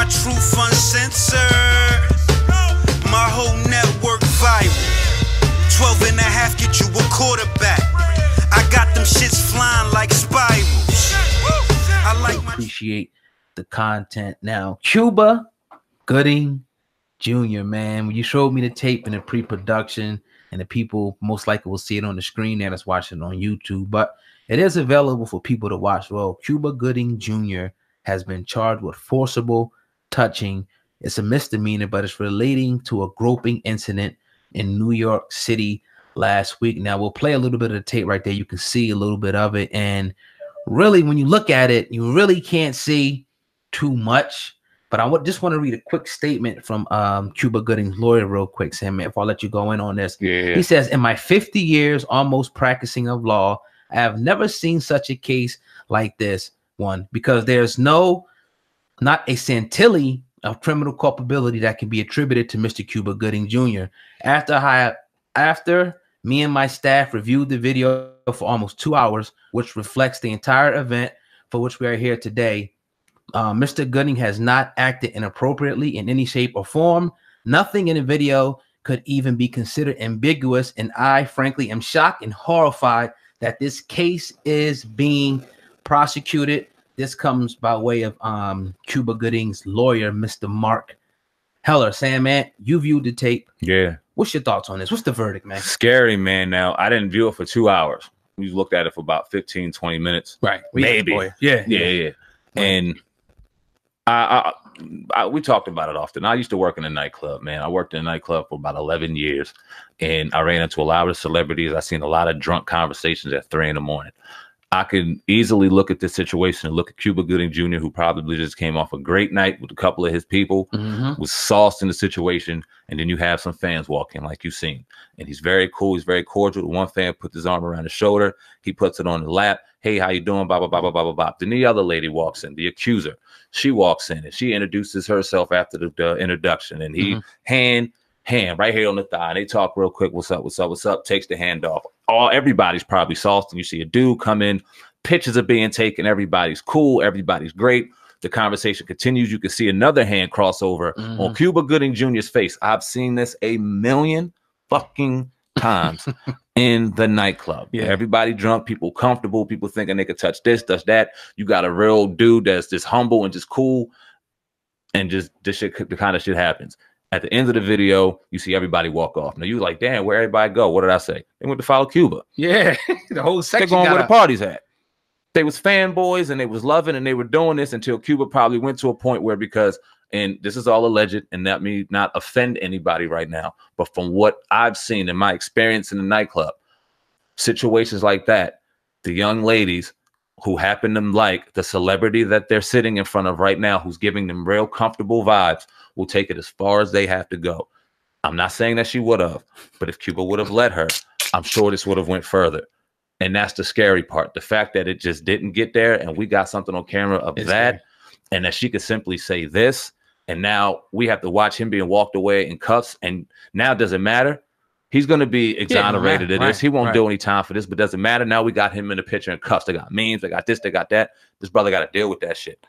my truth uncensored. My whole network viral. 12 and a half get you a quarterback. I got them shits flying like spirals. I like my appreciate the content. Now, Cuba Gooding Jr., man, when you showed me the tape in the pre-production, and the people most likely will see it on the screen there that's watching it on YouTube, but it is available for people to watch. Well, Cuba Gooding Jr. has been charged with forcible touching. It's a misdemeanor, but it's relating to a groping incident in New York City last week. Now, we'll play a little bit of the tape right there. You can see a little bit of it. And really, when you look at it, you really can't see too much. But I just want to read a quick statement from Cuba Gooding's lawyer real quick, Sam, if I'll let you go in on this. Yeah. He says, in my 50 years almost practicing of law, I have never seen such a case like this one, because there's not a scintilla of criminal culpability that can be attributed to Mr. Cuba Gooding Jr. After me and my staff reviewed the video for almost 2 hours, which reflects the entire event for which we are here today, Mr. Gooding has not acted inappropriately in any shape or form. Nothing in the video could even be considered ambiguous, and I frankly am shocked and horrified that this case is being prosecuted. This comes by way of Cuba Gooding's lawyer, Mr. Mark Heller. Sam, man, you viewed the tape. Yeah. What's your thoughts on this? What's the verdict, man? Scary, man. Now, I didn't view it for 2 hours. We looked at it for about 15, 20 minutes. Right. Maybe. Yeah. And we talked about it often. I used to work in a nightclub, man. I worked in a nightclub for about 11 years, and I ran into a lot of celebrities. I seen a lot of drunk conversations at 3 in the morning. I could easily look at this situation and look at Cuba Gooding Jr., who probably just came off a great night with a couple of his people, was sauced in the situation, and then you have some fans walk in like you've seen. And he's very cool. He's very cordial. The one fan puts his arm around his shoulder. He puts it on the lap. Hey, how you doing? Blah, blah, blah, blah, blah, blah, blah. Then the other lady walks in, the accuser. She walks in, and she introduces herself after the introduction. And he hand right here on the thigh. And they talk real quick. What's up? What's up? What's up? Takes the hand off. Everybody's probably sauced, and you see a dude come in. Pictures are being taken. Everybody's cool. Everybody's great. The conversation continues. You can see another hand crossover on Cuba Gooding Jr.'s face. I've seen this a million fucking times in the nightclub. Yeah. Everybody drunk, people comfortable, people thinking they could touch this, touch that. You got a real dude that's just humble and just cool, and just this shit, the kind of shit happens. At the end of the video, you see everybody walk off. Now you like, damn, where everybody go? What did I say? They went to follow Cuba. Yeah, the whole section. They're going where the party's at. They was fanboys and they was loving and they were doing this until Cuba probably went to a point where, because, and this is all alleged and that may not offend anybody right now, but from what I've seen in my experience in the nightclub, situations like that, the young ladies who happen to like the celebrity that they're sitting in front of right now, who's giving them real comfortable vibes, will take it as far as they have to go. I'm not saying that she would have, but if Cuba would have let her, I'm sure this would have went further. And that's the scary part. The fact that it just didn't get there, and we got something on camera of that, scary. And that she could simply say this, and now we have to watch him being walked away in cuffs, and now it doesn't matter. He's going to be exonerated of this. He won't do any time for this, but doesn't matter. Now we got him in the picture in cuffs. They got memes, they got this, they got that. This brother got to deal with that shit.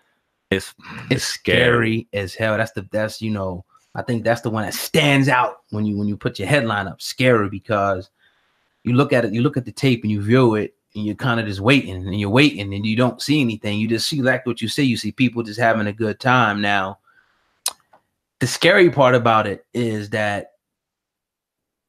It's scary as hell. That's you know, I think that's the one that stands out when you put your headline up. Scary, because you look at it, you look at the tape and you view it, and you're kind of just waiting and you're waiting and you don't see anything. You just see, like what you say, you see people just having a good time. Now, the scary part about it is that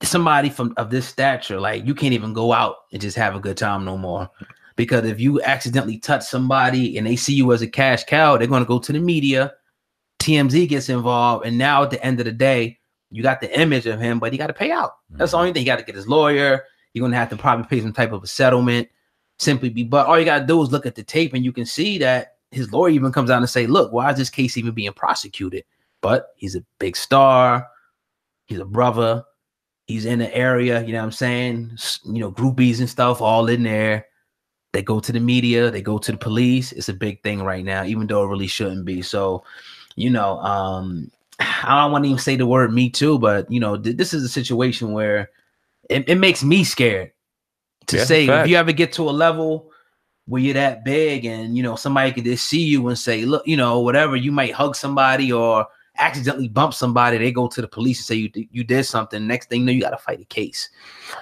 somebody of this stature, like, you can't even go out and just have a good time no more. Because if you accidentally touch somebody and they see you as a cash cow, they're going to go to the media. TMZ gets involved. And now at the end of the day, you got the image of him, but he got to pay out. That's the only thing. He got to get his lawyer. You're going to have to probably pay some type of a settlement. But all you got to do is look at the tape, and you can see that his lawyer even comes out and say, look, why is this case even being prosecuted? But he's a big star. He's a brother. He's in the area, you know what I'm saying? You know, groupies and stuff all in there. They go to the media. They go to the police. It's a big thing right now, even though it really shouldn't be. So, you know, I don't want to even say the word me too, but, you know, this is a situation where it makes me scared to say, if you ever get to a level where you're that big and, you know, somebody could just see you and say, look, you know, whatever, you might hug somebody or accidentally bump somebody. They go to the police and say you did something. Next thing you know, you got to fight a case.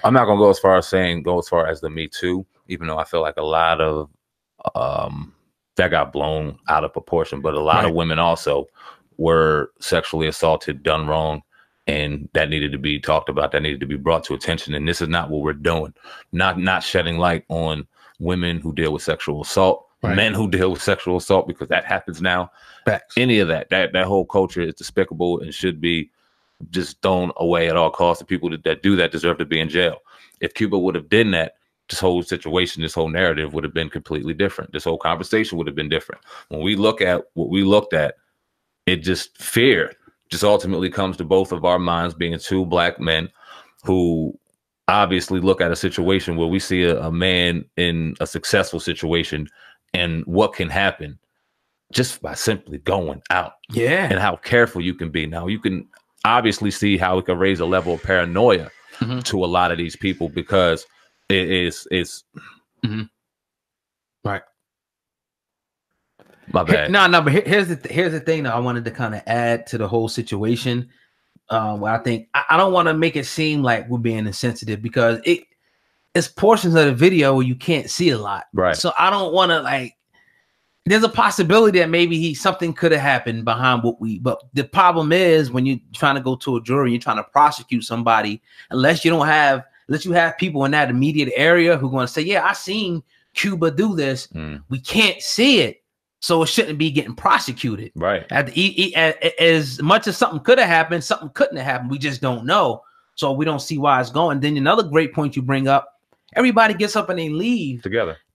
I'm not going to go as far as the Me Too, even though I feel like a lot of that got blown out of proportion. But a lot of women also were sexually assaulted, done wrong. And that needed to be talked about. That needed to be brought to attention. And this is not what we're doing. Not shedding light on women who deal with sexual assault, men who deal with sexual assault, because that happens now. Facts. Any of that whole culture is despicable and should be just thrown away at all costs. The people that do that deserve to be in jail. If Cuba would have done that, this whole situation, this whole narrative would have been completely different. This whole conversation would have been different. When we look at what we looked at, it just fear just ultimately comes to both of our minds, being two black men who obviously look at a situation where we see a man in a successful situation and what can happen just by simply going out. Yeah. And how careful you can be. Now, you can obviously see how it can raise a level of paranoia to a lot of these people, because it's right. My bad. No, but here's the thing that I wanted to kind of add to the whole situation. Where I think I don't want to make it seem like we're being insensitive, because it's portions of the video where you can't see a lot. Right. So I don't want to there's a possibility that maybe something could have happened behind but the problem is when you're trying to go to a jury, you're trying to prosecute somebody, unless you have people in that immediate area who are going to say, yeah, I seen Cuba do this. We can't see it. So it shouldn't be getting prosecuted. Right. As much as something could have happened, something couldn't have happened. We just don't know. So we don't see why it's going. Then another great point you bring up, everybody gets up and they leave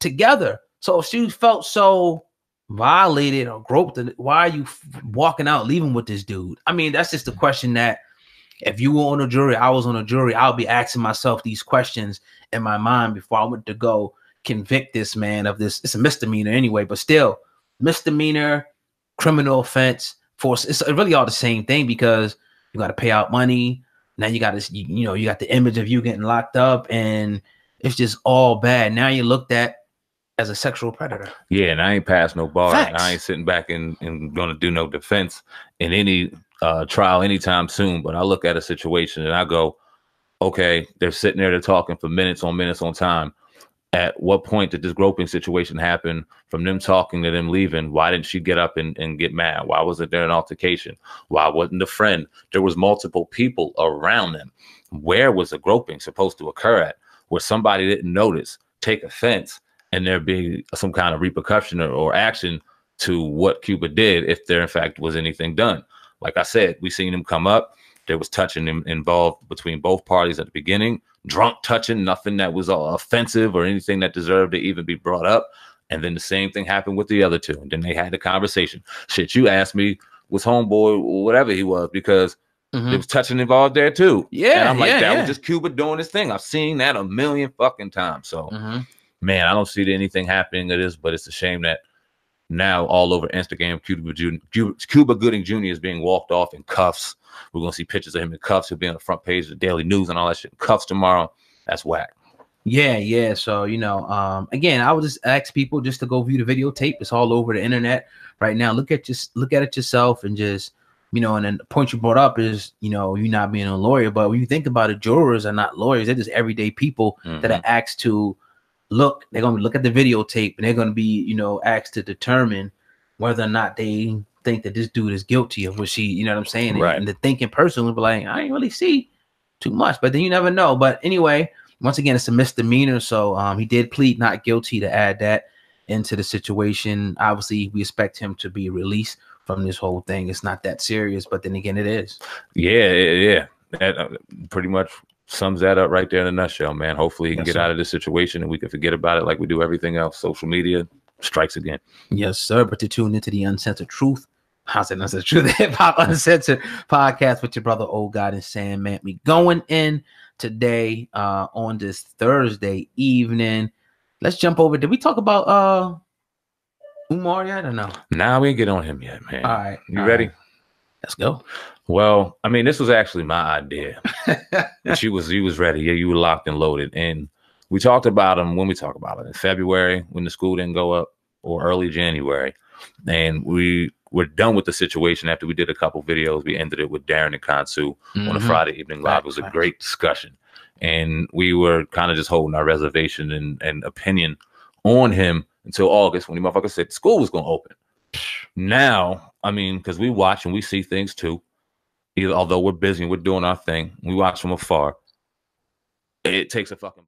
together. So if she felt so violated or groped, why are you walking out, leaving with this dude? I mean, that's just a question that if you were on a jury, I was on a jury, I'll be asking myself these questions in my mind before I went to go convict this man of this. It's a misdemeanor anyway, but still. Misdemeanor, criminal offense, force. It's really all the same thing, because you got to pay out money. Now you got this, you got the image of you getting locked up, and it's just all bad. Now you're looked at as a sexual predator. Yeah, and I ain't passed no bar. I ain't sitting back and gonna do no defense in any trial anytime soon. But I look at a situation and I go, okay, they're sitting there, they're talking for minutes on time. At what point did this groping situation happen? From them talking to them leaving, why didn't she get up and get mad? Why wasn't there an altercation? Why wasn't the friend? There was multiple people around them. Where was the groping supposed to occur at? Where somebody didn't notice, take offense, and there be some kind of repercussion or action to what Cuba did, if there in fact was anything done. Like I said, we seen him come up. There was touching involved between both parties at the beginning. Drunk touching, nothing that was offensive or anything that deserved to even be brought up. And then the same thing happened with the other two. And then they had the conversation. Shit, you asked me, was homeboy, whatever he was, because there was touching involved there too. Yeah. And I'm like, that was just Cuba doing his thing. I've seen that a million fucking times. So, man, I don't see anything happening to this, but it's a shame that now all over Instagram, Cuba Gooding Jr. is being walked off in cuffs. We're going to see pictures of him in cuffs. He'll be on the front page of the Daily News and all that shit in cuffs tomorrow. That's whack. Yeah. So, again, I would just ask people just to go view the videotape. It's all over the internet right now. Look at it yourself, and just, and then the point you brought up is, you not being a lawyer. But when you think about it, jurors are not lawyers. They're just everyday people that are asked to look. They're going to look at the videotape, and they're going to be, asked to determine whether or not they think that this dude is guilty of what she, you know what I'm saying? Right. And the thinking person will be like, I ain't really see too much, but then you never know. But anyway, once again, it's a misdemeanor. So he did plead not guilty, to add that into the situation. Obviously, we expect him to be released from this whole thing. It's not that serious, but then again, it is. Yeah. That pretty much sums that up right there in a nutshell, man. Hopefully he can get out of this situation and we can forget about it like we do everything else. Social media strikes again. Yes, sir. But to tune into the Uncensored Truth, Uncensored Truth, Hip Hop Uncensored podcast with your brother Old God and Sam, man. We going in today on this Thursday evening. Let's jump over. Did we talk about Umar yet or no? Nah, we ain't get on him yet, man. All right. You ready? Right. Let's go. Well, I mean, this was actually my idea. He was ready. Yeah, you were locked and loaded. And We talked about him when we talked about it in February when the school didn't go up, or early January. And we were done with the situation after we did a couple videos. We ended it with Darren and Kansu on a Friday evening live. It was a great discussion. And we were kind of just holding our reservation and opinion on him until August when the motherfucker said school was going to open. Now, I mean, because we watch and we see things too. Although we're busy and we're doing our thing, we watch from afar. It takes a fucking